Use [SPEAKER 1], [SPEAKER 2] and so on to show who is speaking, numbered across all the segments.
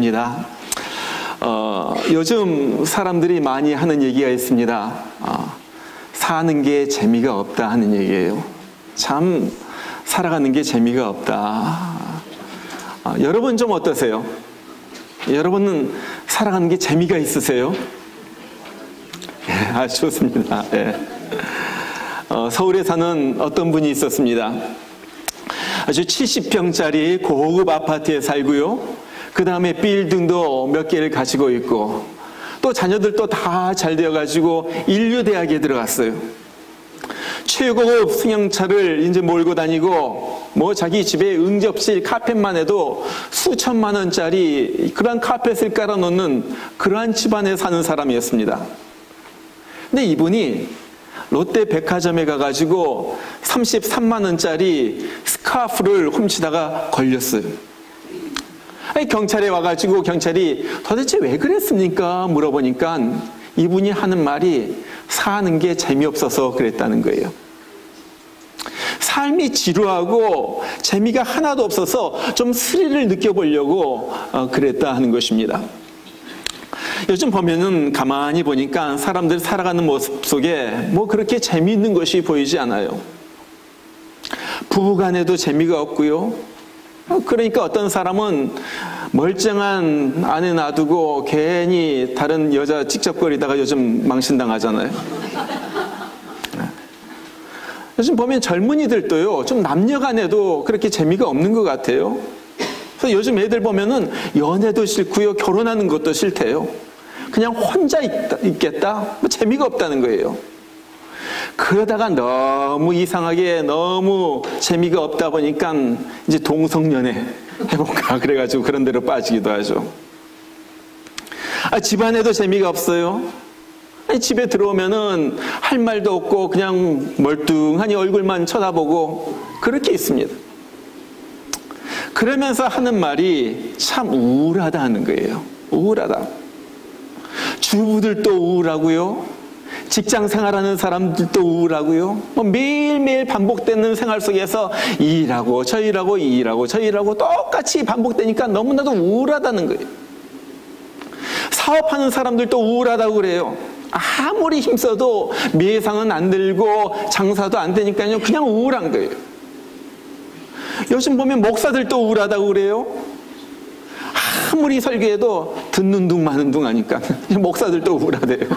[SPEAKER 1] 됩니다. 요즘 사람들이 많이 하는 얘기가 있습니다. 사는 게 재미가 없다 하는 얘기예요. 참 살아가는 게 재미가 없다. 여러분 좀 어떠세요? 여러분은 살아가는 게 재미가 있으세요? 아, 좋습니다. 예. 서울에 사는 어떤 분이 있었습니다. 아주 70평짜리 고급 아파트에 살고요. 그 다음에 빌딩도 몇 개를 가지고 있고, 또 자녀들도 다 잘 되어가지고 인류대학에 들어갔어요. 최고급 승용차를 이제 몰고 다니고, 뭐 자기 집에 응접실 카펫만 해도 수천만 원짜리 그런 카펫을 깔아놓는 그러한 집안에 사는 사람이었습니다. 근데 이분이 롯데 백화점에 가가지고 33만 원짜리 스카프를 훔치다가 걸렸어요. 아니, 경찰에 와가지고 경찰이 도대체 왜 그랬습니까? 물어보니까 이분이 하는 말이 사는 게 재미없어서 그랬다는 거예요. 삶이 지루하고 재미가 하나도 없어서 좀 스릴을 느껴보려고 그랬다 하는 것입니다. 요즘 보면은 가만히 보니까 사람들 살아가는 모습 속에 뭐 그렇게 재미있는 것이 보이지 않아요. 부부간에도 재미가 없고요. 그러니까 어떤 사람은 멀쩡한 아내 놔두고 괜히 다른 여자 찍적거리다가 요즘 망신당하잖아요. 요즘 보면 젊은이들도요, 좀 남녀간에도 그렇게 재미가 없는 것 같아요. 그래서 요즘 애들 보면은 연애도 싫고요, 결혼하는 것도 싫대요. 그냥 혼자 있겠다? 뭐 재미가 없다는 거예요. 그러다가 너무 이상하게 너무 재미가 없다 보니까 이제 동성연애 해볼까 그래가지고 그런 데로 빠지기도 하죠. 집안에도 재미가 없어요. 집에 들어오면은 할 말도 없고 그냥 멀뚱하니 얼굴만 쳐다보고 그렇게 있습니다. 그러면서 하는 말이 참 우울하다 하는 거예요. 우울하다. 주부들도 우울하고요. 직장 생활하는 사람들도 우울하고요. 뭐 매일매일 반복되는 생활 속에서 일하고 저 일하고 이 일하고 저 일하고 똑같이 반복되니까 너무나도 우울하다는 거예요. 사업하는 사람들도 우울하다고 그래요. 아무리 힘써도 매상은 안 들고 장사도 안 되니까요. 그냥 우울한 거예요. 요즘 보면 목사들도 우울하다고 그래요. 아무리 설교해도 듣는 둥 마는 둥 하니까 목사들도 우울하대요.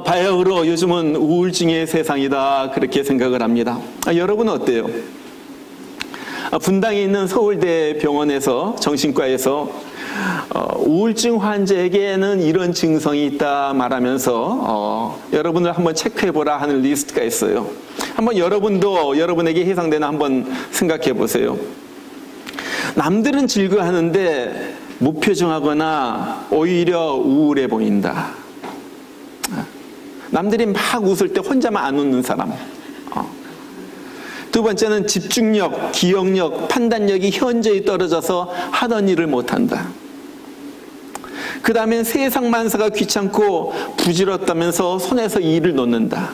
[SPEAKER 1] 바야흐로 요즘은 우울증의 세상이다 그렇게 생각을 합니다. 여러분은 어때요? 분당에 있는 서울대 병원에서 정신과에서 우울증 환자에게는 이런 증상이 있다 말하면서 여러분을 한번 체크해보라 하는 리스트가 있어요. 한번 여러분도 여러분에게 해당되나 한번 생각해 보세요. 남들은 즐거워하는데 무표정하거나 오히려 우울해 보인다. 남들이 막 웃을 때 혼자만 안 웃는 사람. 두 번째는 집중력, 기억력, 판단력이 현저히 떨어져서 하던 일을 못한다. 그 다음엔 세상 만사가 귀찮고 부질없다면서 손에서 일을 놓는다.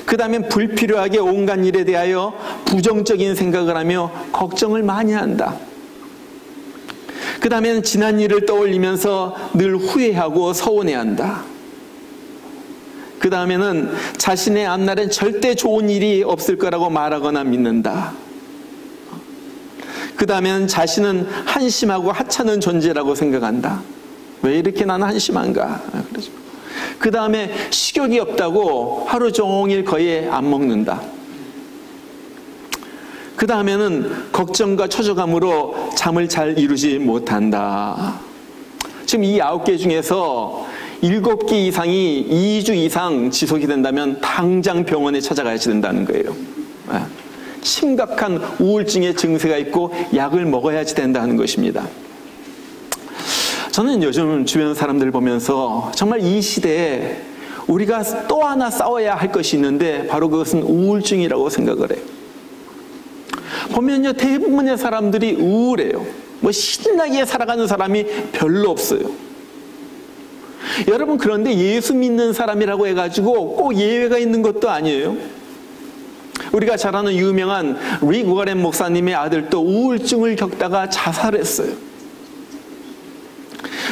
[SPEAKER 1] 그 다음엔 불필요하게 온갖 일에 대하여 부정적인 생각을 하며 걱정을 많이 한다. 그 다음에는 지난 일을 떠올리면서 늘 후회하고 서운해한다. 그 다음에는 자신의 앞날엔 절대 좋은 일이 없을 거라고 말하거나 믿는다. 그 다음에는 자신은 한심하고 하찮은 존재라고 생각한다. 왜 이렇게 나는 한심한가? 그러죠. 그 다음에 식욕이 없다고 하루 종일 거의 안 먹는다. 그 다음에는 걱정과 초조감으로 잠을 잘 이루지 못한다. 지금 이 9개 중에서 7개 이상이 2주 이상 지속이 된다면 당장 병원에 찾아가야 된다는 거예요. 심각한 우울증의 증세가 있고 약을 먹어야지 된다는 것입니다. 저는 요즘 주변 사람들 보면서 정말 이 시대에 우리가 또 하나 싸워야 할 것이 있는데 바로 그것은 우울증이라고 생각을 해요. 보면요, 대부분의 사람들이 우울해요. 뭐 신나게 살아가는 사람이 별로 없어요. 여러분, 그런데 예수 믿는 사람이라고 해가지고 꼭 예외가 있는 것도 아니에요. 우리가 잘 아는 유명한 릭 워렌 목사님의 아들도 우울증을 겪다가 자살했어요.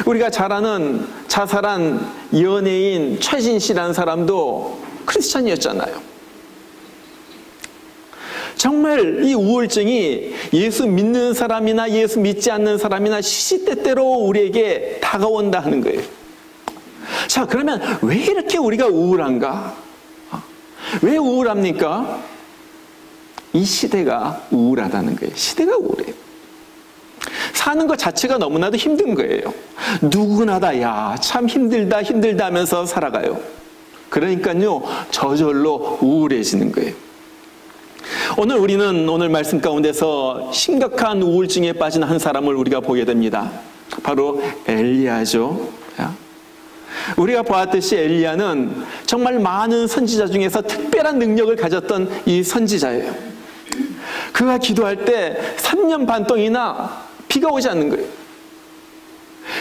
[SPEAKER 1] 우리가 잘 아는 자살한 연예인 최진 씨라는 사람도 크리스찬이었잖아요. 정말 이 우울증이 예수 믿는 사람이나 예수 믿지 않는 사람이나 시시때때로 우리에게 다가온다 하는 거예요. 자, 그러면 왜 이렇게 우리가 우울한가? 왜 우울합니까? 이 시대가 우울하다는 거예요. 시대가 우울해요. 사는 것 자체가 너무나도 힘든 거예요. 누구나 다 야, 참 힘들다 하면서 살아가요. 그러니까요, 저절로 우울해지는 거예요. 오늘 말씀 가운데서 심각한 우울증에 빠진 한 사람을 우리가 보게 됩니다. 바로 엘리야죠. 우리가 보았듯이 엘리야는 정말 많은 선지자 중에서 특별한 능력을 가졌던 이 선지자예요. 그가 기도할 때 3년 반 동이나 비가 오지 않는 거예요.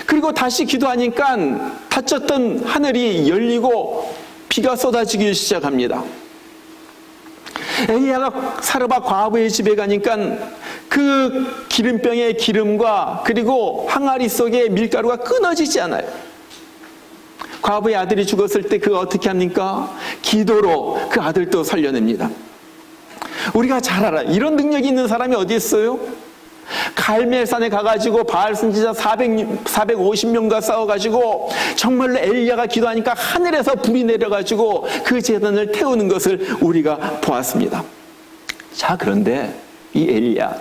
[SPEAKER 1] 그리고 다시 기도하니까 닫혔던 하늘이 열리고 비가 쏟아지기 시작합니다. 엘리야가 사르밧 과부의 집에 가니까 그 기름병의 기름과 그리고 항아리 속의 밀가루가 끊어지지 않아요. 과부의 아들이 죽었을 때 그가 어떻게 합니까? 기도로 그 아들도 살려냅니다. 우리가 잘 알아요. 이런 능력이 있는 사람이 어디 있어요? 갈멜산에 가가지고 바알 선지자 450명과 싸워가지고 정말로 엘리야가 기도하니까 하늘에서 불이 내려가지고 그 제단을 태우는 것을 우리가 보았습니다. 자, 그런데 이 엘리야,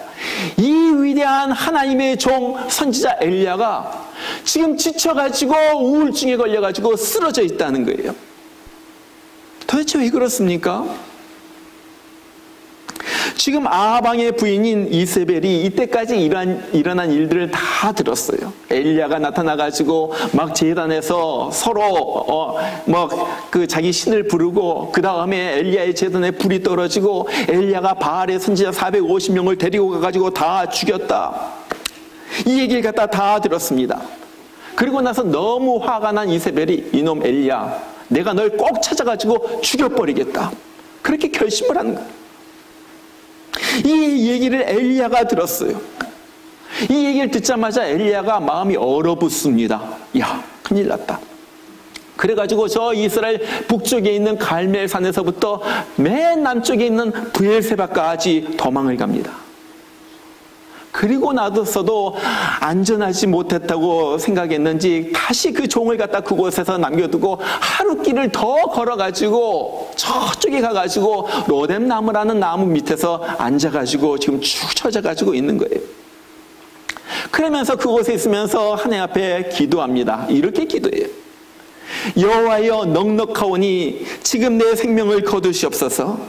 [SPEAKER 1] 이 위대한 하나님의 종 선지자 엘리야가 지금 지쳐가지고 우울증에 걸려가지고 쓰러져 있다는 거예요. 도대체 왜 그렇습니까? 지금 아합왕의 부인인 이세벨이 이때까지 일어난 일들을 다 들었어요. 엘리야가 나타나가지고 막 제단에서 서로 자기 신을 부르고 그 다음에 엘리야의 제단에 불이 떨어지고 엘리야가 바알의 선지자 450명을 데리고 가가지고 다 죽였다. 이 얘기를 갖다 다 들었습니다. 그리고 나서 너무 화가 난 이세벨이 이놈 엘리야, 내가 널 꼭 찾아가지고 죽여버리겠다. 그렇게 결심을 하는 거예요. 이 얘기를 엘리야가 들었어요. 이 얘기를 듣자마자 엘리야가 마음이 얼어붙습니다. 야, 큰일 났다. 그래가지고 저 이스라엘 북쪽에 있는 갈멜산에서부터 맨 남쪽에 있는 브엘세바까지 도망을 갑니다. 그리고 나서도 안전하지 못했다고 생각했는지 다시 그 종을 갖다 그곳에서 남겨두고 하루 길을 더 걸어가지고 저쪽에 가가지고 로뎀나무라는 나무 밑에서 앉아가지고 지금 축 처져가지고 있는 거예요. 그러면서 그곳에 있으면서 하나님 앞에 기도합니다. 이렇게 기도해요. 여호와여, 넉넉하오니 지금 내 생명을 거두시옵소서.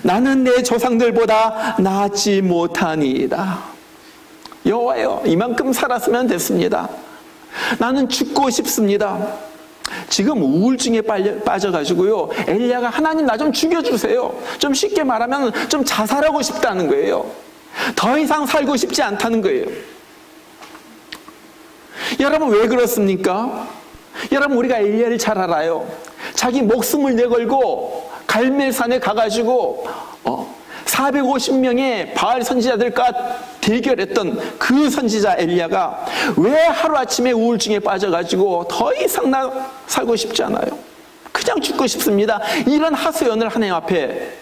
[SPEAKER 1] 나는 내 조상들보다 나았지 못하니이다. 여호와여, 이만큼 살았으면 됐습니다. 나는 죽고 싶습니다. 지금 우울증에 빠져가지고요, 엘리야가 하나님 나 좀 죽여주세요. 좀 쉽게 말하면 좀 자살하고 싶다는 거예요. 더 이상 살고 싶지 않다는 거예요. 여러분, 왜 그렇습니까? 여러분, 우리가 엘리야를 잘 알아요. 자기 목숨을 내걸고 갈멜산에 가가지고 450명의 바알 선지자들과 대결했던 그 선지자 엘리야가 왜 하루아침에 우울증에 빠져가지고 더 이상 나 살고 싶지 않아요, 그냥 죽고 싶습니다, 이런 하소연을 하나님 앞에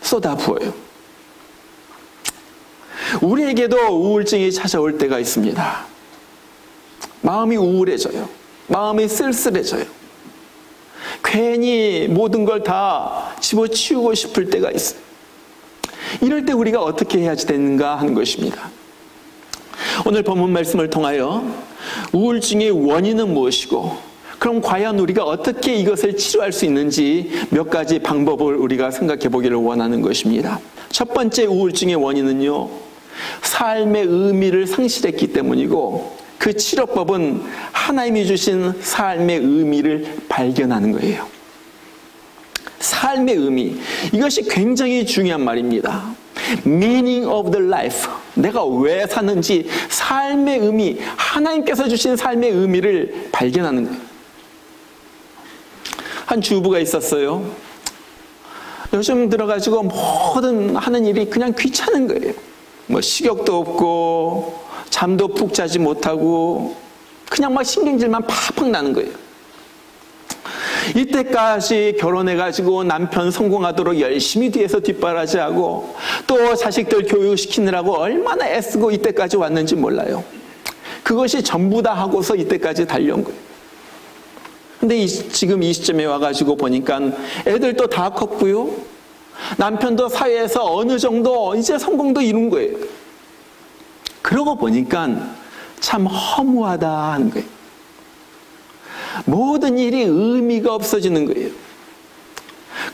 [SPEAKER 1] 쏟아부어요. 우리에게도 우울증이 찾아올 때가 있습니다. 마음이 우울해져요. 마음이 쓸쓸해져요. 괜히 모든 걸 다 집어치우고 싶을 때가 있어요. 이럴 때 우리가 어떻게 해야 되는가 하는 것입니다. 오늘 본문 말씀을 통하여 우울증의 원인은 무엇이고, 그럼 과연 우리가 어떻게 이것을 치료할 수 있는지 몇 가지 방법을 우리가 생각해 보기를 원하는 것입니다. 첫 번째 우울증의 원인은요, 삶의 의미를 상실했기 때문이고, 그 치료법은 하나님이 주신 삶의 의미를 발견하는 거예요. 삶의 의미, 이것이 굉장히 중요한 말입니다. Meaning of the life, 내가 왜 사는지, 삶의 의미, 하나님께서 주신 삶의 의미를 발견하는 거예요. 한 주부가 있었어요. 요즘 들어가지고 모든 하는 일이 그냥 귀찮은 거예요. 뭐 식욕도 없고 잠도 푹 자지 못하고 그냥 막 신경질만 팍팍 나는 거예요. 이때까지 결혼해가지고 남편 성공하도록 열심히 뒤에서 뒷바라지하고 또 자식들 교육시키느라고 얼마나 애쓰고 이때까지 왔는지 몰라요. 그것이 전부 다 하고서 이때까지 달려온 거예요. 근데 지금 이 시점에 와가지고 보니까 애들도 다 컸고요. 남편도 사회에서 어느 정도 이제 성공도 이룬 거예요. 그러고 보니까 참 허무하다 하는 거예요. 모든 일이 의미가 없어지는 거예요.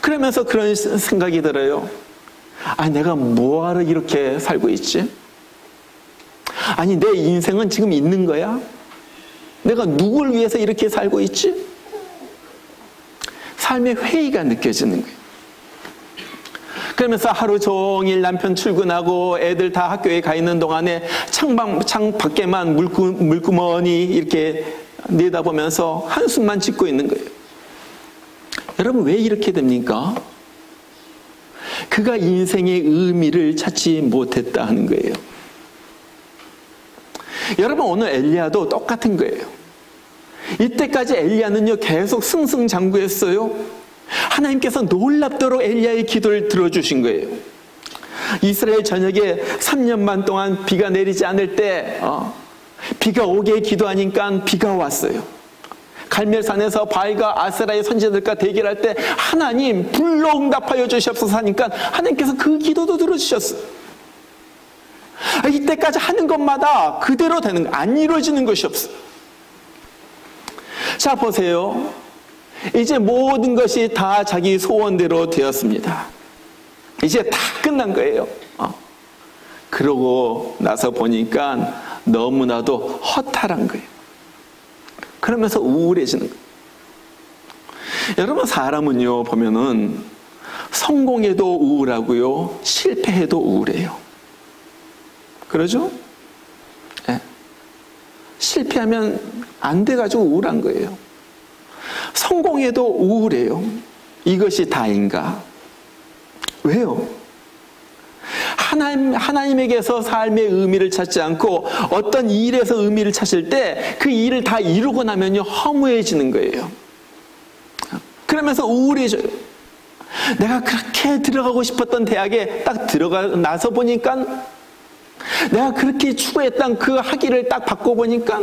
[SPEAKER 1] 그러면서 그런 생각이 들어요. 아, 내가 뭐하러 이렇게 살고 있지? 아니, 내 인생은 지금 있는 거야? 내가 누굴 위해서 이렇게 살고 있지? 삶의 회의가 느껴지는 거예요. 그러면서 하루 종일 남편 출근하고 애들 다 학교에 가 있는 동안에 창 밖에만 물구멍이 이렇게 내다보면서 한숨만 짓고 있는 거예요. 여러분, 왜 이렇게 됩니까? 그가 인생의 의미를 찾지 못했다 하는 거예요. 여러분, 오늘 엘리야도 똑같은 거예요. 이때까지 엘리야는요 계속 승승장구했어요. 하나님께서 놀랍도록 엘리야의 기도를 들어주신 거예요. 이스라엘 전역에 3년만 동안 비가 내리지 않을 때 비가 오게 기도하니까 비가 왔어요. 갈멜산에서 바알과 아세라의 선지자들과 대결할 때 하나님 불로 응답하여 주시옵소서 하니까 하나님께서 그 기도도 들어주셨어요. 이때까지 하는 것마다 그대로 되는 거, 안 이루어지는 것이 없어요. 자, 보세요. 이제 모든 것이 다 자기 소원대로 되었습니다. 이제 다 끝난 거예요. 그러고 나서 보니까 너무나도 허탈한 거예요. 그러면서 우울해지는 거예요. 여러분, 사람은요 보면은 성공해도 우울하고요, 실패해도 우울해요. 그러죠? 네. 실패하면 안 돼가지고 우울한 거예요. 성공해도 우울해요. 이것이 다인가? 왜요? 하나님에게서 삶의 의미를 찾지 않고 어떤 일에서 의미를 찾을 때 그 일을 다 이루고 나면요 허무해지는 거예요. 그러면서 우울해져요. 내가 그렇게 들어가고 싶었던 대학에 딱 들어가 나서 보니까, 내가 그렇게 추구했던 그 학위를 딱 받고 보니까,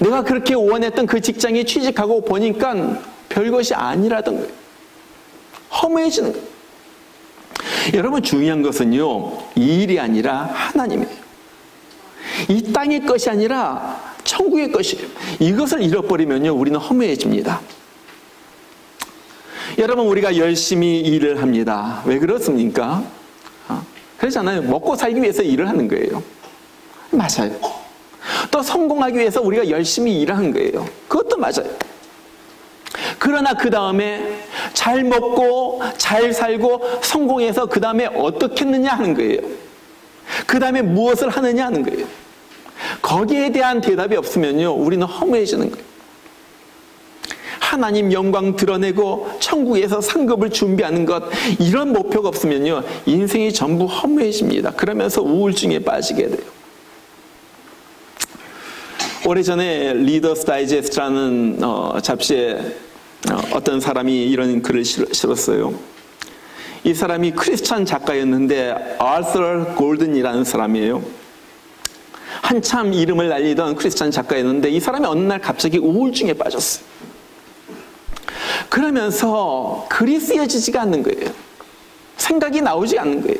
[SPEAKER 1] 내가 그렇게 원했던 그 직장에 취직하고 보니까 별것이 아니라던 거예요. 허무해지는 거예요. 여러분, 중요한 것은요 일이 아니라 하나님이에요. 이 땅의 것이 아니라 천국의 것이에요. 이것을 잃어버리면요 우리는 허무해집니다. 여러분, 우리가 열심히 일을 합니다. 왜 그렇습니까? 그러잖아요. 먹고 살기 위해서 일을 하는 거예요. 맞아요. 또 성공하기 위해서 우리가 열심히 일하는 거예요. 그것도 맞아요. 그러나 그 다음에 잘 먹고 잘 살고 성공해서 그 다음에 어떻게 했느냐 하는 거예요. 그 다음에 무엇을 하느냐 하는 거예요. 거기에 대한 대답이 없으면요 우리는 허무해지는 거예요. 하나님 영광 드러내고 천국에서 상급을 준비하는 것, 이런 목표가 없으면요 인생이 전부 허무해집니다. 그러면서 우울증에 빠지게 돼요. 오래전에 리더스 다이제스트라는 잡지에 어떤 사람이 이런 글을 실었어요. 이 사람이 크리스찬 작가였는데 아서 골든이라는 사람이에요. 한참 이름을 날리던 크리스찬 작가였는데 이 사람이 어느 날 갑자기 우울증에 빠졌어요. 그러면서 글이 쓰여지지가 않는 거예요. 생각이 나오지 않는 거예요.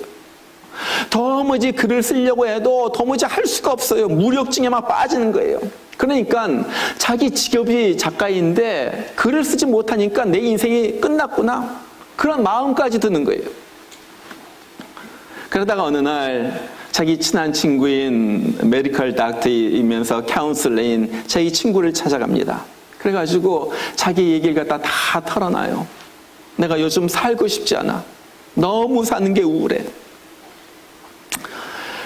[SPEAKER 1] 도무지 글을 쓰려고 해도 도무지 할 수가 없어요. 무력증에 막 빠지는 거예요. 그러니까 자기 직업이 작가인데 글을 쓰지 못하니까 내 인생이 끝났구나, 그런 마음까지 드는 거예요. 그러다가 어느 날 자기 친한 친구인 메디컬 닥터이면서 카운슬러인 자기 친구를 찾아갑니다. 그래가지고 자기 얘기를 갖다 다 털어놔요. 내가 요즘 살고 싶지 않아. 너무 사는 게 우울해.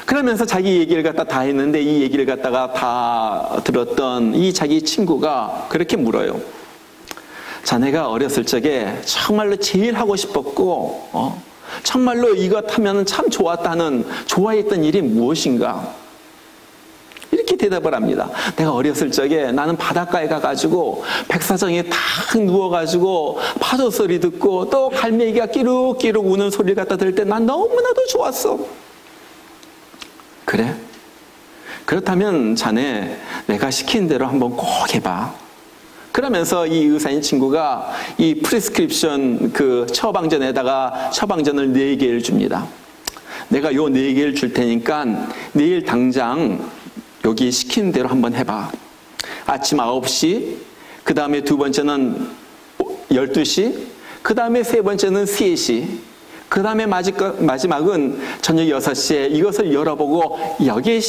[SPEAKER 1] 그러면서 자기 얘기를 갖다 다 했는데 이 얘기를 갖다가 다 들었던 이 자기 친구가 그렇게 물어요. 자네가 어렸을 적에 정말로 제일 하고 싶었고 정말로 이것 하면 참 좋았다는 좋아했던 일이 무엇인가? 이렇게 대답을 합니다. 내가 어렸을 적에 나는 바닷가에 가가지고 백사장에 탁 누워가지고 파도 소리 듣고 또 갈매기가 끼룩끼룩 우는 소리를 갖다 들을 때 난 너무나도 좋았어. 그래? 그렇다면 자네 내가 시킨 대로 한번 꼭 해봐. 그러면서 이 의사인 친구가 이 프리스크립션 그 처방전에다가 처방전을 4개를 줍니다. 내가 요 4개를 줄 테니까 내일 당장 여기 시킨 대로 한번 해봐. 아침 9시, 그 다음에 두 번째는 12시, 그 다음에 세 번째는 3시, 그 다음에 마지막은 저녁 6시에 이것을 열어보고 여기에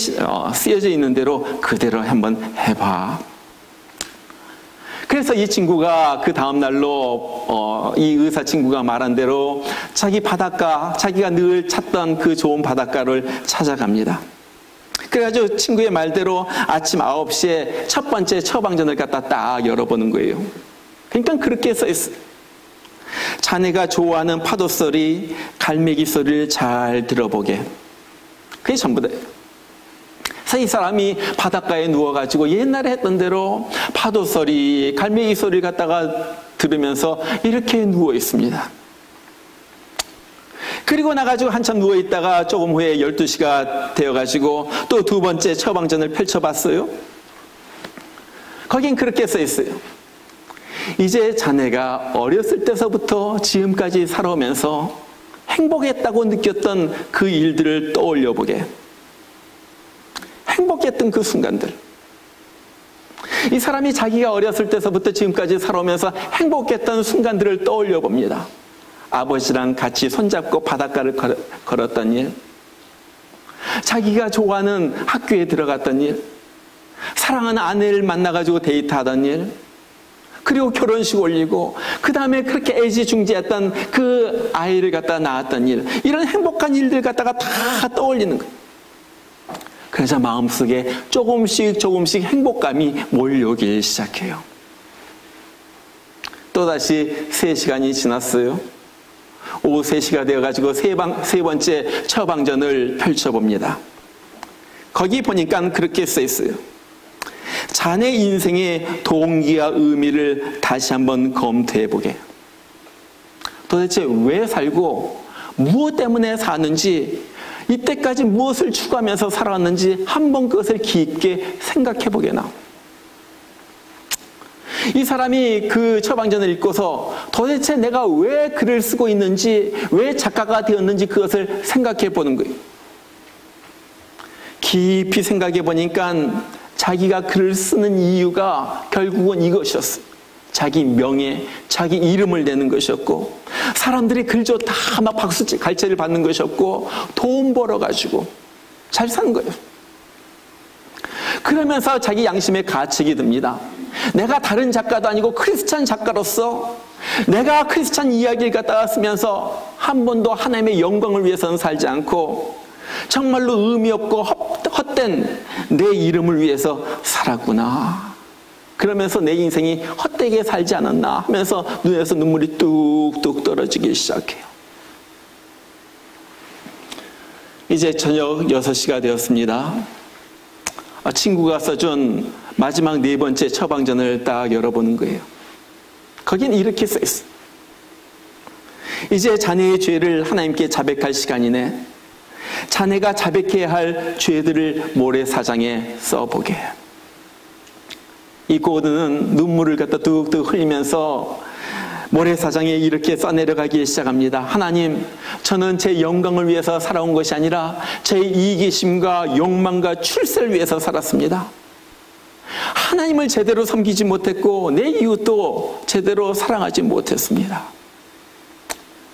[SPEAKER 1] 쓰여져 있는 대로 그대로 한번 해봐. 그래서 이 친구가 그 다음 날로 이 의사 친구가 말한 대로 자기 바닷가, 자기가 늘 찾던 그 좋은 바닷가를 찾아갑니다. 그래가지고 친구의 말대로 아침 9시에 첫 번째 처방전을 갖다 딱 열어보는 거예요. 그러니까 그렇게 써있어요. 자네가 좋아하는 파도 소리, 갈매기 소리를 잘 들어보게. 그게 전부 다예요. 그래서 이 사람이 바닷가에 누워가지고 옛날에 했던 대로 파도 소리, 갈매기 소리를 갖다가 들으면서 이렇게 누워 있습니다. 그리고 나가지고 한참 누워있다가 조금 후에 12시가 되어가지고 또 두 번째 처방전을 펼쳐봤어요. 거긴 그렇게 써있어요. 이제 자네가 어렸을 때서부터 지금까지 살아오면서 행복했다고 느꼈던 그 일들을 떠올려보게. 행복했던 그 순간들. 이 사람이 자기가 어렸을 때서부터 지금까지 살아오면서 행복했던 순간들을 떠올려봅니다. 아버지랑 같이 손잡고 바닷가를 걸었던 일, 자기가 좋아하는 학교에 들어갔던 일, 사랑하는 아내를 만나가지고 데이트하던 일, 그리고 결혼식 올리고 그 다음에 그렇게 애지중지했던 그 아이를 갖다 낳았던 일, 이런 행복한 일들 갖다가 다 떠올리는 거예요. 그래서 마음속에 조금씩 행복감이 몰려오기 시작해요. 또다시 3시간이 지났어요. 오후 3시가 되어가지고 세 번째 처방전을 펼쳐봅니다. 거기 보니까 그렇게 써있어요. 자네 인생의 동기와 의미를 다시 한번 검토해보게. 도대체 왜 살고 무엇 때문에 사는지, 이때까지 무엇을 추구하면서 살아왔는지 한번 그것을 깊게 생각해보게나. 이 사람이 그 처방전을 읽고서 도대체 내가 왜 글을 쓰고 있는지, 왜 작가가 되었는지 그것을 생각해 보는 거예요. 깊이 생각해 보니까 자기가 글을 쓰는 이유가 결국은 이것이었어요. 자기 명예, 자기 이름을 내는 것이었고, 사람들이 글 좋다 막 박수 갈채를 받는 것이었고, 돈 벌어가지고 잘 사는 거예요. 그러면서 자기 양심의 가책이 듭니다. 내가 다른 작가도 아니고 크리스찬 작가로서 내가 크리스찬 이야기를 갖다가 쓰면서 한 번도 하나님의 영광을 위해서는 살지 않고 정말로 의미 없고 헛된 내 이름을 위해서 살았구나. 그러면서 내 인생이 헛되게 살지 않았나 하면서 눈에서 눈물이 뚝뚝 떨어지기 시작해요. 이제 저녁 6시가 되었습니다. 친구가 써준 마지막 4번째 처방전을 딱 열어보는 거예요. 거긴 이렇게 써있어요. 이제 자네의 죄를 하나님께 자백할 시간이네. 자네가 자백해야 할 죄들을 모래사장에 써보게. 이 고든은 눈물을 갖다 뚝뚝 흘리면서 모래사장에 이렇게 써내려가기 시작합니다. 하나님, 저는 제 영광을 위해서 살아온 것이 아니라 제 이기심과 욕망과 출세를 위해서 살았습니다. 하나님을 제대로 섬기지 못했고 내 이웃도 제대로 사랑하지 못했습니다.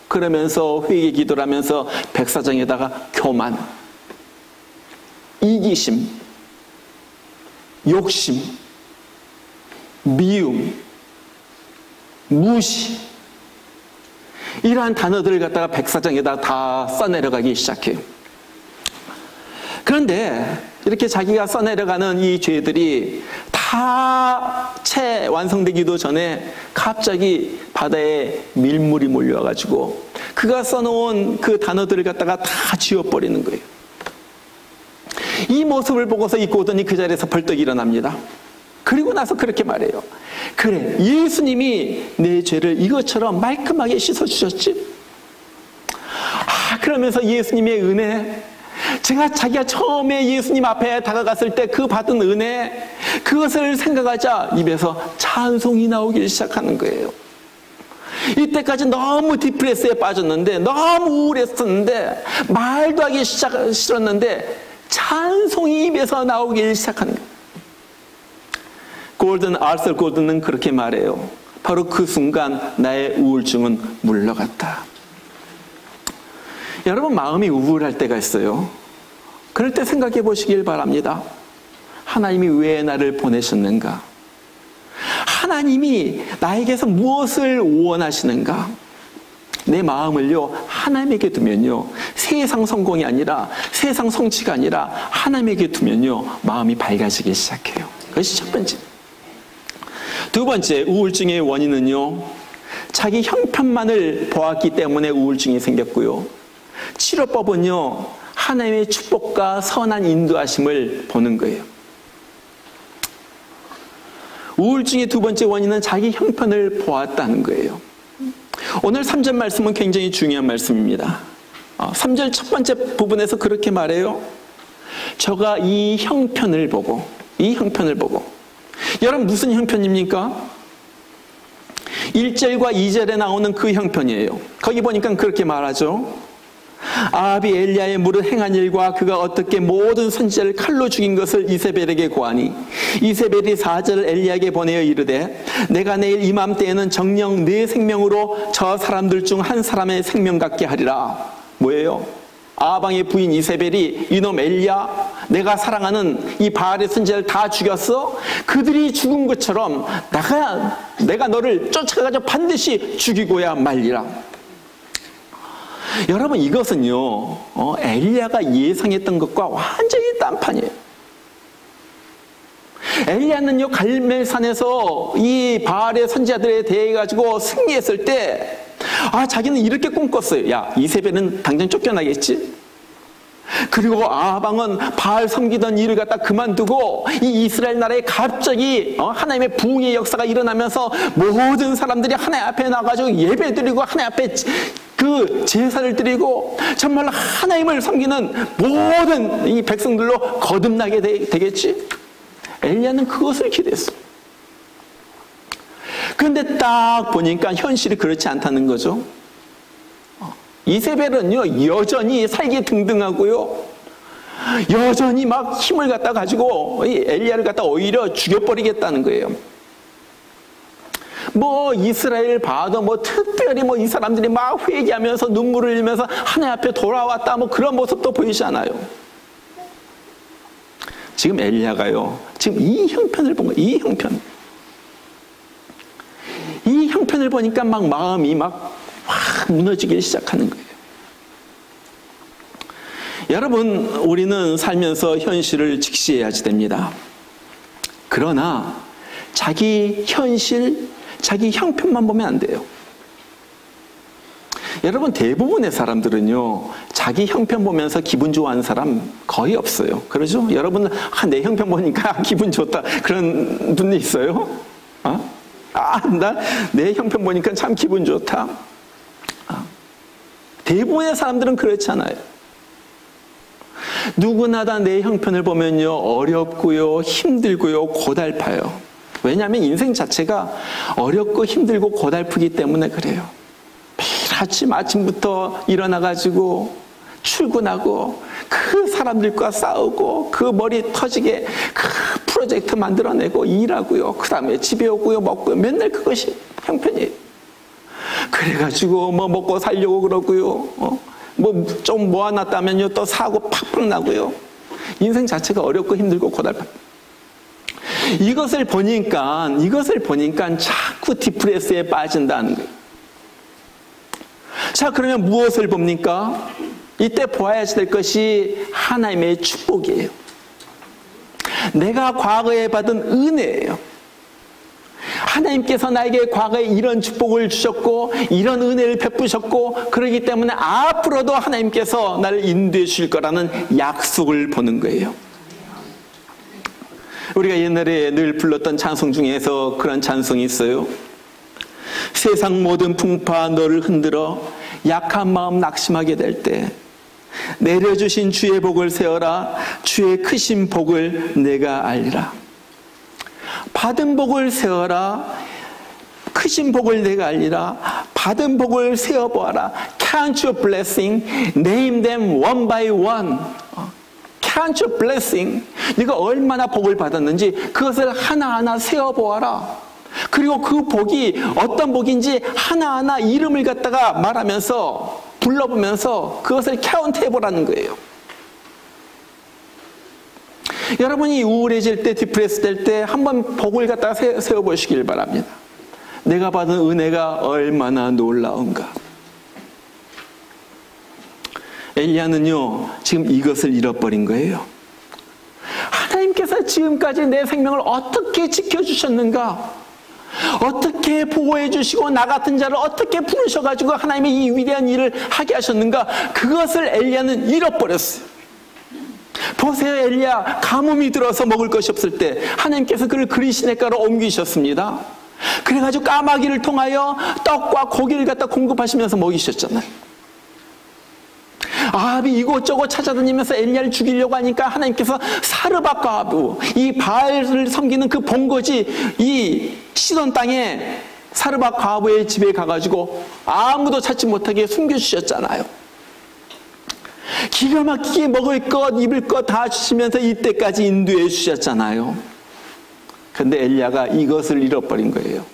[SPEAKER 1] 그러면서 회개 기도를 하면서 백사장에다가 교만, 이기심, 욕심, 미움, 무시, 이러한 단어들을 갖다가 백사장에다 다 써내려가기 시작해요. 그런데 이렇게 자기가 써내려가는 이 죄들이 다 다 채 완성되기도 전에 갑자기 바다에 밀물이 몰려와가지고 그가 써놓은 그 단어들을 갖다가 다 지워버리는 거예요. 이 모습을 보고서 이 고든이 그 자리에서 벌떡 일어납니다. 그리고 나서 그렇게 말해요. 그래, 예수님이 내 죄를 이것처럼 말끔하게 씻어주셨지? 그러면서 예수님의 은혜, 자기가 처음에 예수님 앞에 다가갔을 때 그 받은 은혜, 그것을 생각하자 입에서 찬송이 나오기 시작하는 거예요. 이때까지 너무 디프레스에 빠졌는데, 너무 우울했었는데, 말도 하기 싫었는데 찬송이 입에서 나오기 시작하는 거예요. 아서 골든은 그렇게 말해요. 바로 그 순간 나의 우울증은 물러갔다. 여러분, 마음이 우울할 때가 있어요. 그럴 때 생각해 보시길 바랍니다. 하나님이 왜 나를 보내셨는가? 하나님이 나에게서 무엇을 원하시는가? 내 마음을요, 하나님에게 두면요, 세상 성공이 아니라, 세상 성취가 아니라 하나님에게 두면요, 마음이 밝아지기 시작해요. 그것이 첫 번째. 두 번째, 우울증의 원인은요, 자기 형편만을 보았기 때문에 우울증이 생겼고요. 치료법은요, 하나님의 축복과 선한 인도하심을 보는 거예요. 우울증의 두 번째 원인은 자기 형편을 보았다는 거예요. 오늘 3절 말씀은 굉장히 중요한 말씀입니다. 3절 첫 번째 부분에서 그렇게 말해요. 저가 이 형편을 보고, 여러분 무슨 형편입니까? 1절과 2절에 나오는 그 형편이에요. 거기 보니까 그렇게 말하죠. 아합이 엘리야의 무릇 행한 일과 그가 어떻게 모든 선지자를 칼로 죽인 것을 이세벨에게 고하니 이세벨이 4절을 엘리야에게 보내어 이르되 내가 내일 이맘때에는 정녕 네 생명으로 저 사람들 중 한 사람의 생명 같게 하리라. 뭐예요? 아합 왕의 부인 이세벨이 이놈 엘리야, 내가 사랑하는 이 바알의 선지자를 다 죽였어? 그들이 죽은 것처럼 내가 너를 쫓아가서 반드시 죽이고야 말리라. 여러분, 이것은요, 엘리야가 예상했던 것과 완전히 딴판이에요. 엘리야는요, 갈멜산에서 이 바알의 선지자들에 대해 가지고 승리했을 때, 자기는 이렇게 꿈꿨어요. 야, 이세벨은 당장 쫓겨나겠지? 그리고 아합 왕은 바알 섬기던 일을 갖다 그만두고 이 이스라엘 나라에 갑자기 하나님의 부흥의 역사가 일어나면서 모든 사람들이 하나님 앞에 나가지고 예배드리고 하나님 앞에 그 제사를 드리고 정말 하나님을 섬기는 모든 이 백성들로 거듭나게 되겠지? 엘리야는 그것을 기대했어. 그런데 딱 보니까 현실이 그렇지 않다는 거죠. 이세벨은요, 여전히 살기 등등하고요, 여전히 막 힘을 갖다 가지고 이 엘리야를 갖다 오히려 죽여버리겠다는 거예요. 이스라엘 봐도 특별히 이 사람들이 막 회개하면서 눈물을 흘리면서 하나님 앞에 돌아왔다 그런 모습도 보이지 않아요. 지금 엘리야가요, 지금 이 형편을 본 거예요. 이 형편. 이 형편을 보니까 마음이 확 무너지기 시작하는 거예요. 여러분, 우리는 살면서 현실을 직시해야지 됩니다. 그러나 자기 현실, 자기 형편만 보면 안 돼요. 여러분, 대부분의 사람들은요, 자기 형편 보면서 기분 좋아하는 사람 거의 없어요. 그러죠? 여러분, 내 형편 보니까 기분 좋다, 그런 분이 있어요? 나 내 형편 보니까 참 기분 좋다. 대부분의 사람들은 그렇지 않아요. 누구나 다 내 형편을 보면요, 어렵고요, 힘들고요, 고달파요. 왜냐하면 인생 자체가 어렵고 힘들고 고달프기 때문에 그래요. 매일 아침부터 일어나가지고 출근하고 그 사람들과 싸우고 그 머리 터지게 그 프로젝트 만들어내고 일하고요. 그 다음에 집에 오고요, 먹고요. 맨날 그것이 형편이에요. 그래가지고 먹고 살려고 그러고요. 좀 모아놨다면요, 또 사고 팍팍 나고요. 인생 자체가 어렵고 힘들고 고달파요. 이것을 보니까 자꾸 디프레스에 빠진다는 거예요. 자, 그러면 무엇을 봅니까? 이때 보아야 될 것이 하나님의 축복이에요. 내가 과거에 받은 은혜예요. 하나님께서 나에게 과거에 이런 축복을 주셨고 이런 은혜를 베푸셨고 그렇기 때문에 앞으로도 하나님께서 나를 인도해 주실 거라는 약속을 보는 거예요. 우리가 옛날에 늘 불렀던 찬송 중에서 그런 찬송이 있어요. 세상 모든 풍파 너를 흔들어 약한 마음 낙심하게 될 때 내려주신 주의 복을 세워라. 주의 크신 복을 내가 알리라. 받은 복을 세워라. 크신 복을 내가 알리라. 받은 복을 세어보아라. Count your blessing. Name them one by one. Count your blessing. 네가 얼마나 복을 받았는지 그것을 하나하나 세어보아라. 그리고 그 복이 어떤 복인지 하나하나 이름을 갖다가 말하면서 불러보면서 그것을 카운트해보라는 거예요. 여러분이 우울해질 때, 디프레스 될 때 한번 복을 갖다가 세워보시길 바랍니다. 내가 받은 은혜가 얼마나 놀라운가. 엘리야는요 지금 이것을 잃어버린 거예요. 하나님께서 지금까지 내 생명을 어떻게 지켜주셨는가, 어떻게 보호해 주시고 나 같은 자를 어떻게 부르셔가지고 하나님의 이 위대한 일을 하게 하셨는가, 그것을 엘리야는 잃어버렸어요. 보세요, 엘리야 가뭄이 들어서 먹을 것이 없을 때 하나님께서 그를 그리시네가로 옮기셨습니다. 그래가지고 까마귀를 통하여 떡과 고기를 갖다 공급하시면서 먹이셨잖아요. 아합이 이곳저곳 찾아다니면서 엘리야를 죽이려고 하니까 하나님께서 사르밧과 아합, 이 바알을 섬기는 그 본거지 이 시돈 땅에 사르밧과 아합의 집에 가가지고 아무도 찾지 못하게 숨겨주셨잖아요. 기가 막히게 먹을 것 입을 것 다 주시면서 이때까지 인도해 주셨잖아요. 그런데 엘리야가 이것을 잃어버린 거예요.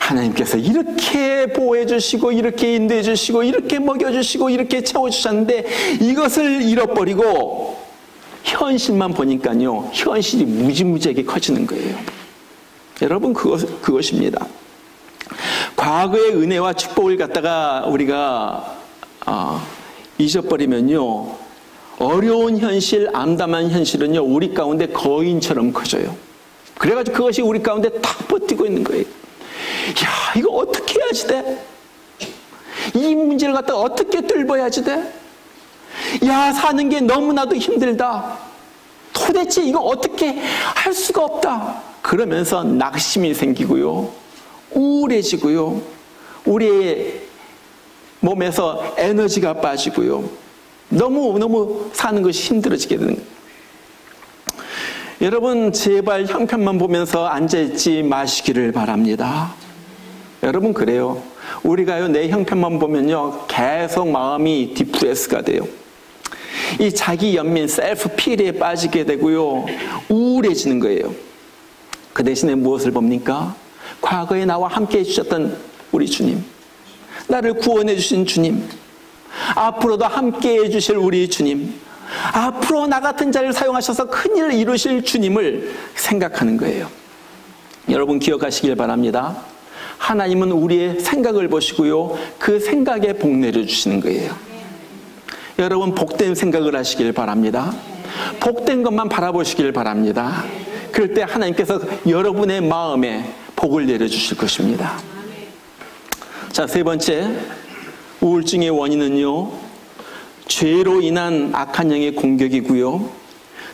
[SPEAKER 1] 하나님께서 이렇게 보호해 주시고 이렇게 인도해 주시고 이렇게 먹여주시고 이렇게 채워주셨는데 이것을 잃어버리고 현실만 보니까요 현실이 무지무지하게 커지는 거예요. 여러분 그것입니다. 과거의 은혜와 축복을 갖다가 우리가 잊어버리면요 어려운 현실, 암담한 현실은요 우리 가운데 거인처럼 커져요. 그래가지고 그것이 우리 가운데 탁 버티고 있는 거예요. 야, 이거 어떻게 해야지 돼? 이 문제를 갖다가 어떻게 뚫어야지 돼? 야, 사는 게 너무나도 힘들다. 도대체 이거 어떻게 할 수가 없다. 그러면서 낙심이 생기고요, 우울해지고요, 우리의 몸에서 에너지가 빠지고요, 너무 사는 것이 힘들어지게 되는 거예요. 여러분 제발 형편만 보면서 앉아있지 마시기를 바랍니다. 여러분 그래요. 우리가요 내 형편만 보면요 계속 마음이 디프레스가 돼요. 이 자기 연민 셀프 피리에 빠지게 되고요 우울해지는 거예요. 그 대신에 무엇을 봅니까? 과거에 나와 함께 해주셨던 우리 주님, 나를 구원해 주신 주님, 앞으로도 함께 해주실 우리 주님, 앞으로 나 같은 자를 사용하셔서 큰일을 이루실 주님을 생각하는 거예요. 여러분 기억하시길 바랍니다. 하나님은 우리의 생각을 보시고요 그 생각에 복 내려주시는 거예요. 여러분 복된 생각을 하시길 바랍니다. 복된 것만 바라보시길 바랍니다. 그럴 때 하나님께서 여러분의 마음에 복을 내려주실 것입니다. 자, 세 번째, 우울증의 원인은요 죄로 인한 악한 영의 공격이고요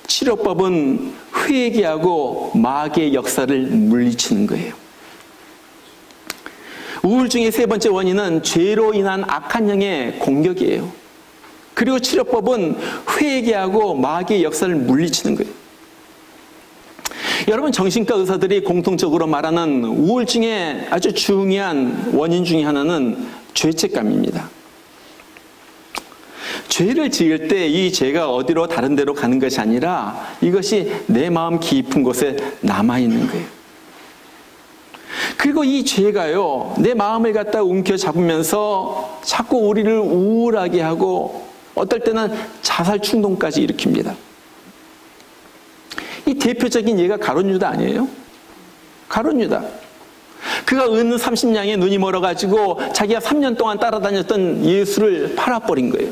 [SPEAKER 1] 치료법은 회개하고 마귀의 역사를 물리치는 거예요. 우울증의 세 번째 원인은 죄로 인한 악한 영의 공격이에요. 그리고 치료법은 회개하고 마귀의 역사를 물리치는 거예요. 여러분 정신과 의사들이 공통적으로 말하는 우울증의 아주 중요한 원인 중에 하나는 죄책감입니다. 죄를 지을 때 이 죄가 어디로 다른 데로 가는 것이 아니라 이것이 내 마음 깊은 곳에 남아있는 거예요. 그리고 이 죄가요 내 마음을 갖다 움켜잡으면서 자꾸 우리를 우울하게 하고 어떨 때는 자살 충동까지 일으킵니다. 이 대표적인 예가 가룟 유다 아니에요? 가룟 유다. 그가 은 30냥에 눈이 멀어가지고 자기가 3년 동안 따라다녔던 예수를 팔아버린 거예요.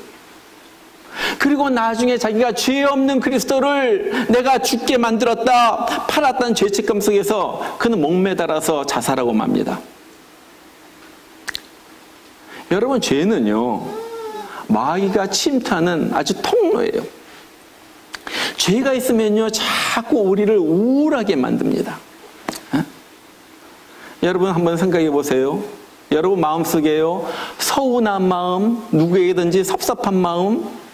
[SPEAKER 1] 그 그리고 나중에 자기가 죄 없는 그리스도를 내가 죽게 만들었다, 팔았다는 죄책감 속에서 그는 목매달아서 자살하고 맙니다. 여러분, 죄는요, 마귀가 침투하는 아주 통로예요. 죄가 있으면요, 자꾸 우리를 우울하게 만듭니다. 여러분 한번 생각해 보세요. 여러분 마음속에요, 서운한 마음, 누구에게든지 섭섭한 마음,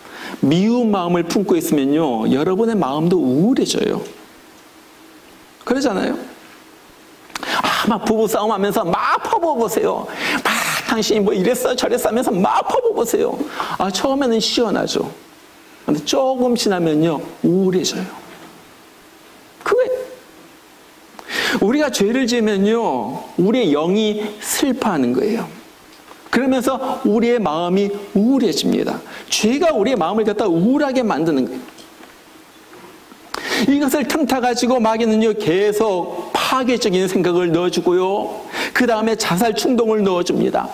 [SPEAKER 1] 미운 마음을 품고 있으면요, 여러분의 마음도 우울해져요. 그러잖아요. 막 부부싸움 하면서 막 퍼부어보세요. 막 당신이 뭐 이랬어 저랬어 하면서 막 퍼부어보세요. 처음에는 시원하죠. 근데 조금 지나면요, 우울해져요. 그게 우리가 죄를 지으면요, 우리의 영이 슬퍼하는 거예요. 그러면서 우리의 마음이 우울해집니다. 죄가 우리의 마음을 갖다 우울하게 만드는 거예요. 이것을 틈타가지고 마귀는요, 계속 파괴적인 생각을 넣어주고요, 그 다음에 자살 충동을 넣어줍니다.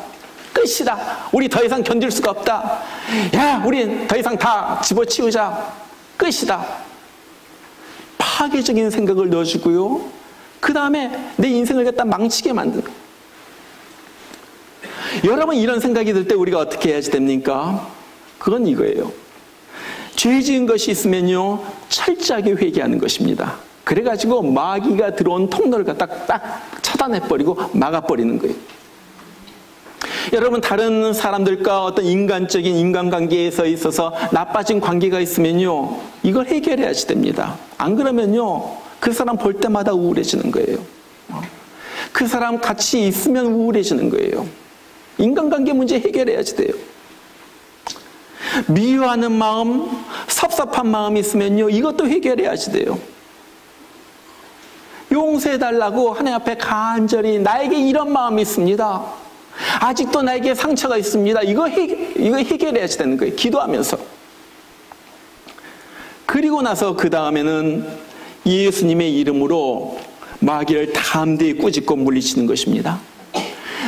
[SPEAKER 1] 끝이다. 우리 더 이상 견딜 수가 없다. 야, 우리 더 이상 다 집어치우자. 끝이다. 파괴적인 생각을 넣어주고요, 그 다음에 내 인생을 갖다 망치게 만드는 거예요. 여러분, 이런 생각이 들 때 우리가 어떻게 해야지 됩니까? 그건 이거예요. 죄 지은 것이 있으면요, 철저하게 회개하는 것입니다. 그래가지고 마귀가 들어온 통로를 갖다 딱 차단해버리고 막아버리는 거예요. 여러분, 다른 사람들과 어떤 인간적인 인간관계에서 있어서 나빠진 관계가 있으면요, 이걸 해결해야지 됩니다. 안 그러면요, 그 사람 볼 때마다 우울해지는 거예요. 그 사람 같이 있으면 우울해지는 거예요. 인간관계 문제 해결해야지 돼요. 미워하는 마음, 섭섭한 마음이 있으면요, 이것도 해결해야지 돼요. 용서해달라고 하나님 앞에 간절히, 나에게 이런 마음이 있습니다, 아직도 나에게 상처가 있습니다, 이거 해결해야지 되는 거예요. 기도하면서. 그리고 나서 그 다음에는 예수님의 이름으로 마귀를 담대히 꾸짖고 물리치는 것입니다.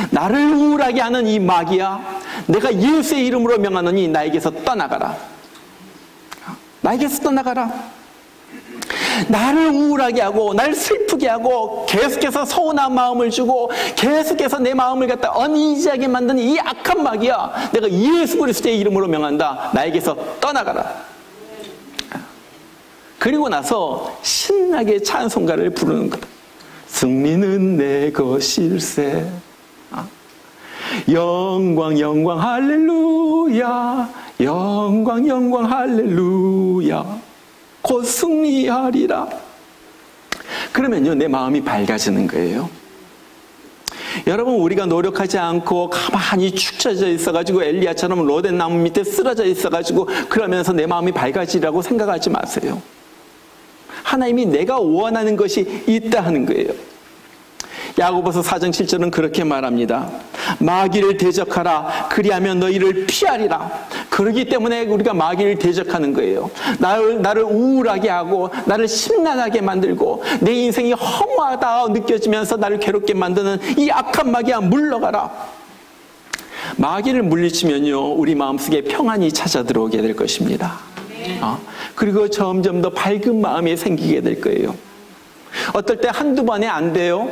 [SPEAKER 1] 나를 우울하게 하는 이 마귀야, 내가 예수의 이름으로 명하노니 나에게서 떠나가라. 나에게서 떠나가라. 나를 우울하게 하고 나를 슬프게 하고 계속해서 서운한 마음을 주고 계속해서 내 마음을 갖다 어니지하게 만드는 이 악한 마귀야, 내가 예수 그리스도의 이름으로 명한다. 나에게서 떠나가라. 그리고 나서 신나게 찬송가를 부르는 거다. 승리는 내 것일세. 영광 영광 할렐루야, 영광 영광 할렐루야, 곧 승리하리라. 그러면요, 내 마음이 밝아지는 거예요. 여러분, 우리가 노력하지 않고 가만히 축 처져 있어가지고 엘리야처럼 로덴 나무 밑에 쓰러져 있어가지고 그러면서 내 마음이 밝아지라고 생각하지 마세요. 하나님이 내가 원하는 것이 있다 하는 거예요. 야고보서 4장 7절은 그렇게 말합니다. 마귀를 대적하라, 그리하면 너희를 피하리라. 그러기 때문에 우리가 마귀를 대적하는 거예요. 나를 우울하게 하고 나를 심란하게 만들고 내 인생이 허무하다 느껴지면서 나를 괴롭게 만드는 이 악한 마귀야, 물러가라. 마귀를 물리치면요, 우리 마음속에 평안이 찾아 들어오게 될 것입니다. 그리고 점점 더 밝은 마음이 생기게 될 거예요. 어떨 때 한두 번에 안 돼요.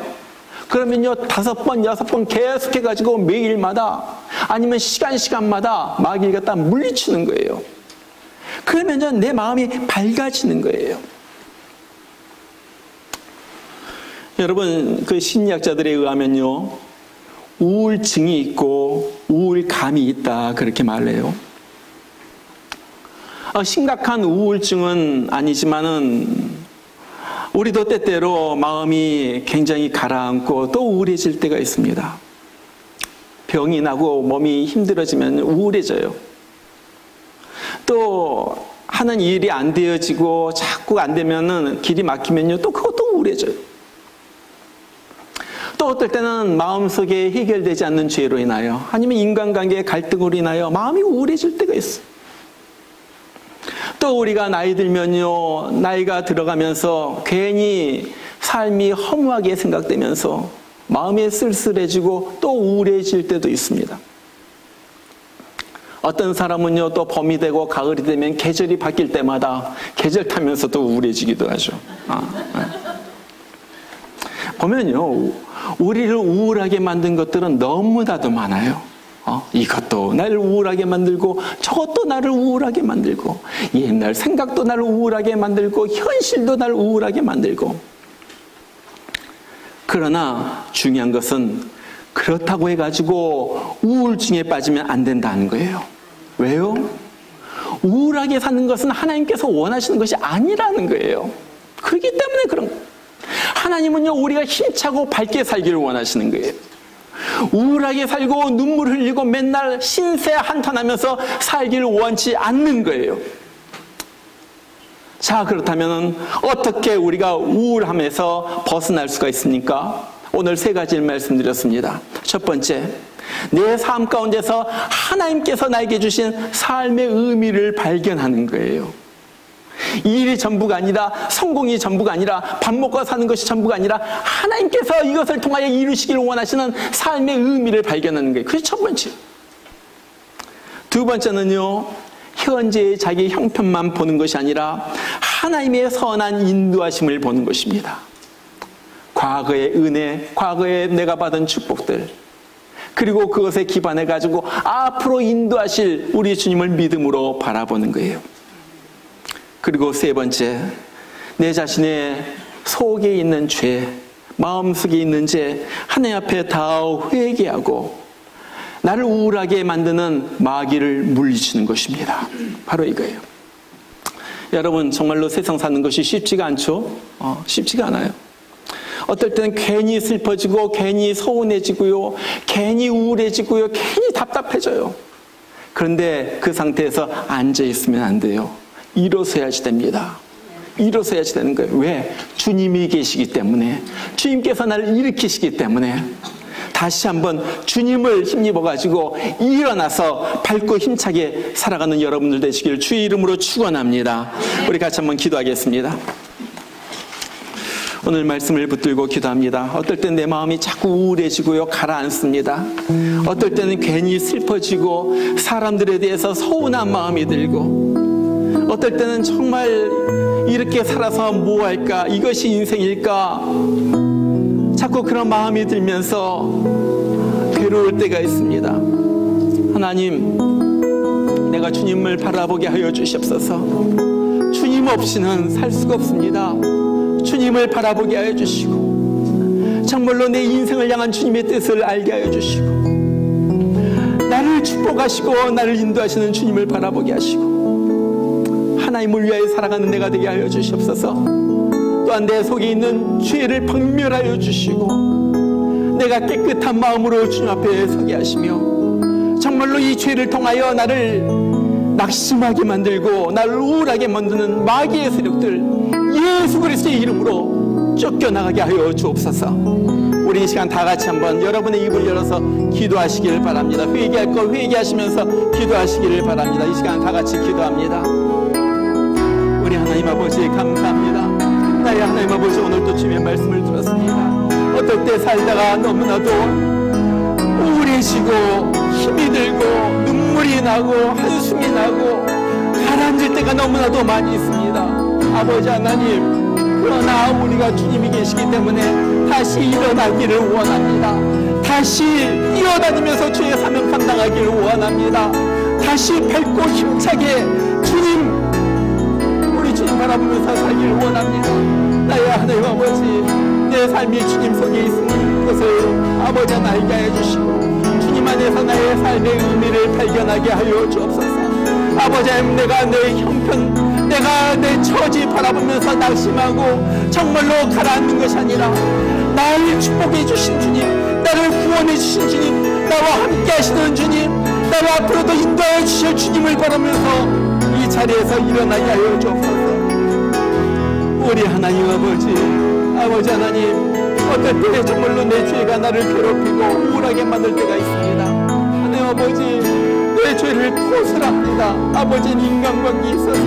[SPEAKER 1] 그러면요, 5번, 6번 계속해가지고 매일마다 아니면 시간마다 마귀를 갖다 물리치는 거예요. 그러면요, 내 마음이 밝아지는 거예요. 여러분, 그 심리학자들에 의하면요, 우울증이 있고 우울감이 있다, 그렇게 말해요. 심각한 우울증은 아니지만은 우리도 때때로 마음이 굉장히 가라앉고 또 우울해질 때가 있습니다. 병이 나고 몸이 힘들어지면 우울해져요. 또 하는 일이 안 되어지고 자꾸 안 되면은 길이 막히면요, 또 그것도 우울해져요. 또 어떨 때는 마음속에 해결되지 않는 죄로 인하여 아니면 인간관계의 갈등으로 인하여 마음이 우울해질 때가 있어요. 또 우리가 나이 들면요, 나이가 들어가면서 괜히 삶이 허무하게 생각되면서 마음이 쓸쓸해지고 또 우울해질 때도 있습니다. 어떤 사람은요, 또 봄이 되고 가을이 되면 계절이 바뀔 때마다 계절 타면서 또 우울해지기도 하죠. 보면요, 우리를 우울하게 만든 것들은 너무나도 많아요. 이것도 나를 우울하게 만들고 저것도 나를 우울하게 만들고 옛날 생각도 나를 우울하게 만들고 현실도 나를 우울하게 만들고. 그러나 중요한 것은 그렇다고 해가지고 우울증에 빠지면 안 된다는 거예요. 왜요? 우울하게 사는 것은 하나님께서 원하시는 것이 아니라는 거예요. 그렇기 때문에 그런 거예요. 하나님은요, 우리가 힘차고 밝게 살기를 원하시는 거예요. 우울하게 살고 눈물 흘리고 맨날 신세 한탄하면서 살기를 원치 않는 거예요. 자, 그렇다면 어떻게 우리가 우울함에서 벗어날 수가 있습니까? 오늘 세 가지를 말씀드렸습니다. 첫 번째, 내 삶 가운데서 하나님께서 나에게 주신 삶의 의미를 발견하는 거예요. 이 일이 전부가 아니라, 성공이 전부가 아니라, 밥 먹고 사는 것이 전부가 아니라 하나님께서 이것을 통하여 이루시기를 원하시는 삶의 의미를 발견하는 거예요. 그게 첫 번째. 두 번째는요, 현재의 자기 형편만 보는 것이 아니라 하나님의 선한 인도하심을 보는 것입니다. 과거의 은혜, 과거에 내가 받은 축복들, 그리고 그것에 기반해 가지고 앞으로 인도하실 우리 주님을 믿음으로 바라보는 거예요. 그리고 세 번째, 내 자신의 속에 있는 죄, 마음속에 있는 죄, 하나님 앞에 다 회개하고 나를 우울하게 만드는 마귀를 물리치는 것입니다. 바로 이거예요. 여러분, 정말로 세상 사는 것이 쉽지가 않죠? 쉽지가 않아요. 어떨 때는 괜히 슬퍼지고 괜히 서운해지고요, 괜히 우울해지고요, 괜히 답답해져요. 그런데 그 상태에서 앉아있으면 안 돼요. 일어서야지 됩니다. 일어서야지 되는 거예요. 왜? 주님이 계시기 때문에, 주님께서 나를 일으키시기 때문에. 다시 한번 주님을 힘입어가지고 일어나서 밝고 힘차게 살아가는 여러분들 되시길 주의 이름으로 축원합니다. 우리 같이 한번 기도하겠습니다. 오늘 말씀을 붙들고 기도합니다. 어떨 땐 내 마음이 자꾸 우울해지고요, 가라앉습니다. 어떨 때는 괜히 슬퍼지고 사람들에 대해서 서운한 마음이 들고, 어떨 때는 정말 이렇게 살아서 뭐 할까, 이것이 인생일까, 자꾸 그런 마음이 들면서 괴로울 때가 있습니다. 하나님, 내가 주님을 바라보게 하여 주시옵소서. 주님 없이는 살 수가 없습니다. 주님을 바라보게 하여 주시고, 정말로 내 인생을 향한 주님의 뜻을 알게 하여 주시고, 나를 축복하시고 나를 인도하시는 주님을 바라보게 하시고, 하나님을 위하여 살아가는 내가 되게 하여 주시옵소서. 또한 내 속에 있는 죄를 박멸하여 주시고, 내가 깨끗한 마음으로 주님 앞에 서게 하시며, 정말로 이 죄를 통하여 나를 낙심하게 만들고 나를 우울하게 만드는 마귀의 세력들 예수 그리스도의 이름으로 쫓겨나가게 하여 주옵소서. 우리 이 시간 다 같이 한번 여러분의 입을 열어서 기도하시기를 바랍니다. 회개할 거 회개하시면서 기도하시기를 바랍니다. 이 시간 다 같이 기도합니다. 우리 하나님 아버지 감사합니다. 나의 하나님 아버지, 오늘도 주님의 말씀을 들었습니다. 어떨 때 살다가 너무나도 우울해지고 힘이 들고 눈물이 나고 한숨이 나고 가라앉을 때가 너무나도 많이 있습니다. 아버지 하나님, 그러나 우리가 주님이 계시기 때문에 다시 일어나기를 원합니다. 다시 뛰어다니면서 주의 사명 감당하기를 원합니다. 다시 밝고 힘차게 우리 주님 바라보면서 살기를 원합니다. 나의 하나님 아버지, 내 삶이 주님 속에 있으니 그것을 아버지 하나 알게 해주시고, 주님 안에서 나의 삶의 의미를 발견하게 하여 주옵소서. 아버지 하나님, 내가 내 형편, 내가 내 처지 바라보면서 낙심하고 정말로 가라앉는 것이 아니라, 나를 축복해 주신 주님, 나를 구원해 주신 주님, 나와 함께 하시는 주님, 나를 앞으로도 인도하여 주실 주님을 바라면서 이 자리에서 일어나게 하여 주옵소서. 우리 하나님 아버지 하나님, 어떨 때 정말로 내 죄가 나를 괴롭히고 우울하게 만들 때가 있습니다. 하나님 아버지, 내 죄를 고술합니다. 아버지는 인간관계에 있어서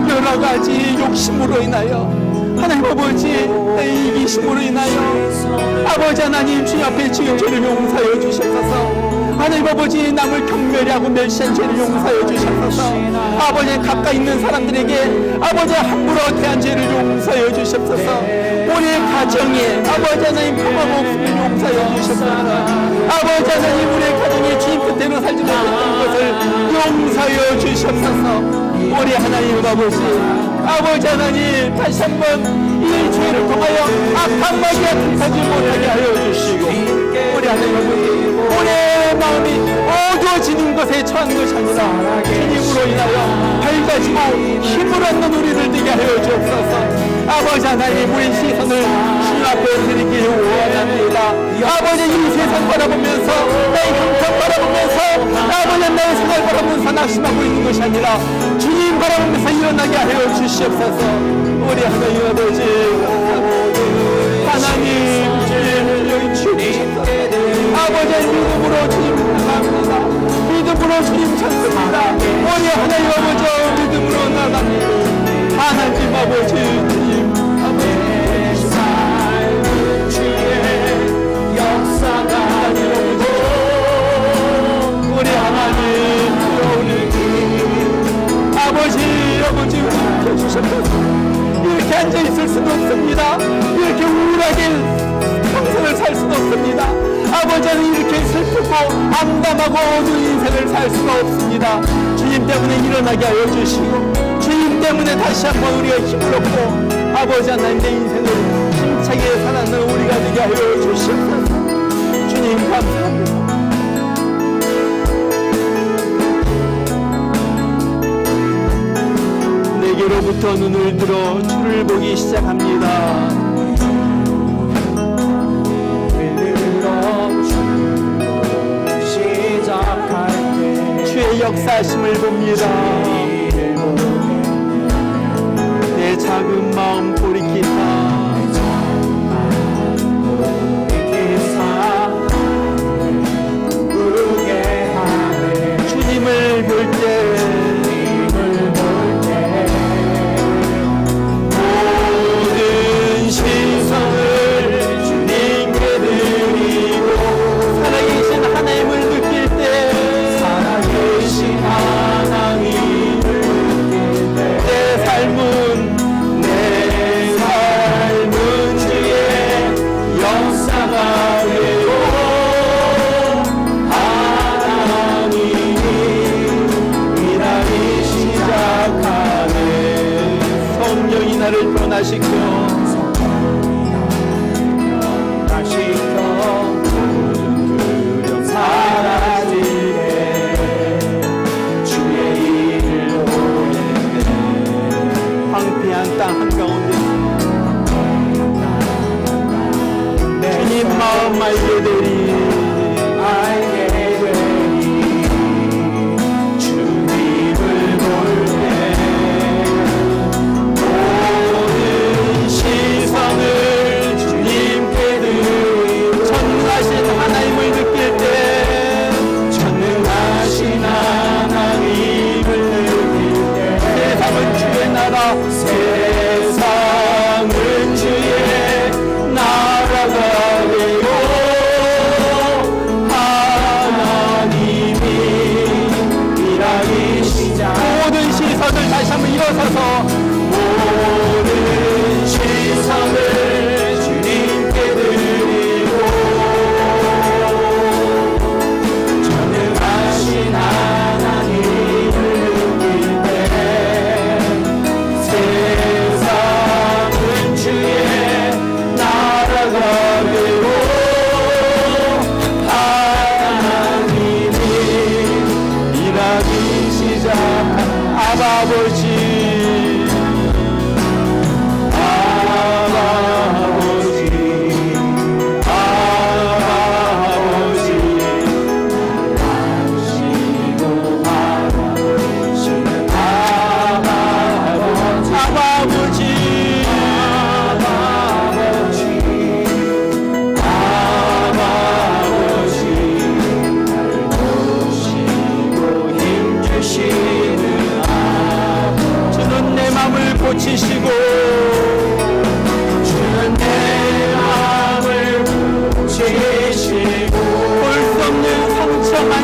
[SPEAKER 1] 여러 가지 욕심으로 인하여, 하나님 아버지, 내 이기심으로 인하여 아버지 하나님 주님 앞에 지은 죄를 용서하여 주시옵소서. 하나님 아버지, 남을 경멸하고 멸시한 죄를 용서해 주시옵소서. 아버지, 가까이 있는 사람들에게 아버지 함부로 대한 죄를 용서해 주시옵소서. 우리 가정에 아버지 하나님 평화가 없음을 용서해 주시옵소서. 아버지 하나님, 우리 가정에 주님 뜻대로 살지 못했던 것을 용서해 주시옵소서. 우리 하나님 아버지 하나님, 다시 한번 이 죄를 통하여 악한 마귀가 틈타지 못하게 하여 주시고, 우리 하나님 아버지, 우리의 마음이 어두워지는 것에 처한 것이 아니라 주님으로 인하여 밝아지고 힘을 얻는 우리를 되게 하여 주옵소서. 아버지 하나님, 우리 시선을 주님 앞에 드리길 원합니다. 아버지, 이 세상 바라보면서, 나의 형편 바라보면서, 아버지 나의 생활 바라보면서 낙심하고 있는 것이 아니라 주님 바라보면서 일어나게 하여 주시옵소서. 우리 하나님 아버지, 하나님 주님을 여기 주시옵소서. 아버지, 믿음으로 주님 감사합니다. 믿음으로 주님 찾습니다. 우리 하나님 아버지, 믿음으로 나갑니다. 하나님 아버지, 주님 아버지, 삶 주의 역사가 아니오고, 우리 하나님 아버지 우리 주셨소서. 이렇게 앉아있을 수도 없습니다. 이렇게 우울하게 평생을 살 수도 없습니다. 아버지는 이렇게 슬프고 암담하고 어두운 인생을 살 수가 없습니다. 주님 때문에 일어나게 하여 주시고, 주님 때문에 다시 한번 우리가 힘을 얻고, 아버지 하나님, 내 인생을 힘차게 살아가는 우리가 되게 하여 주시옵소서. 주님 감사합니다. 내게로부터 눈을 들어 주를 보기 시작합니다. 주의 역사심을 봅니다. 내 작은 마음 돌이키사 주님을 볼 때 모든 시선을 주님께 드리고, 살아계신 하나님을 느낄 때, 살아계신 하나님을 느낄 때, 내 삶은 내 삶은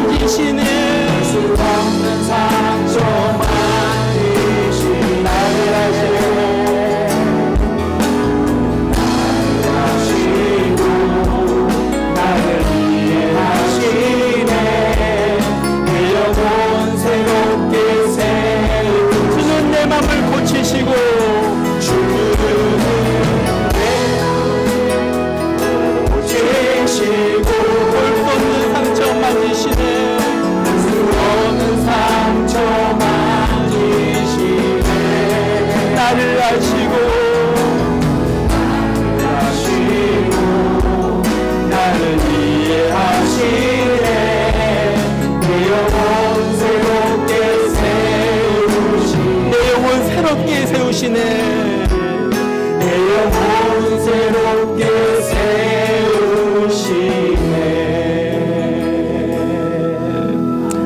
[SPEAKER 1] 만지시네.
[SPEAKER 2] 수 없는 상처 만지시네. 나를 하시고 나를 이해하시네. 내 영혼 새롭게 세우시네.
[SPEAKER 1] 주는 내 맘을 고치시고
[SPEAKER 2] 주는 내 고치시고
[SPEAKER 1] 볼 수 없는 상처 만지시네.
[SPEAKER 2] 수 없는 상처 만지시네.
[SPEAKER 1] 나를 아시고
[SPEAKER 2] 나를 이해하시네. 내 영혼 새롭게 세우시네.
[SPEAKER 1] 내 영혼 새롭게 세우시네.
[SPEAKER 2] 내 영혼 새롭게 세우시네.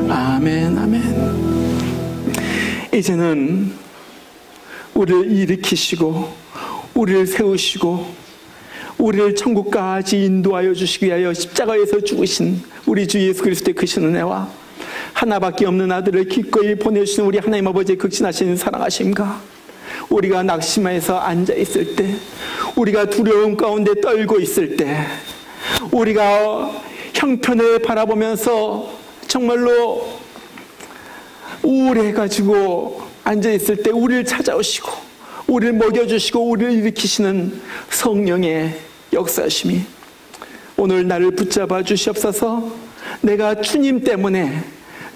[SPEAKER 1] 아멘, 아멘. 이제는 우리를 일으키시고 우리를 세우시고 우리를 천국까지 인도하여 주시기 위하여 십자가에서 죽으신 우리 주 예수 그리스도의 크신 은혜와 하나밖에 없는 아들을 기꺼이 보내주신 우리 하나님 아버지의 극진하신 사랑하심과 우리가 낙심해서 앉아있을 때, 우리가 두려움 가운데 떨고 있을 때, 우리가 형편을 바라보면서 정말로 우울해가지고 앉아있을 때 우리를 찾아오시고 우리를 먹여주시고 우리를 일으키시는 성령의 역사심이 오늘 나를 붙잡아 주시옵소서. 내가 주님 때문에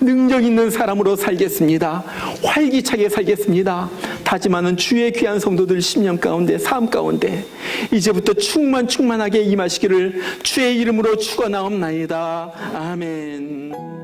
[SPEAKER 1] 능력 있는 사람으로 살겠습니다. 활기차게 살겠습니다. 다짐하는 주의 귀한 성도들 심령 가운데, 삶 가운데 이제부터 충만하게 임하시기를 주의 이름으로 축원하옵나이다. 아멘.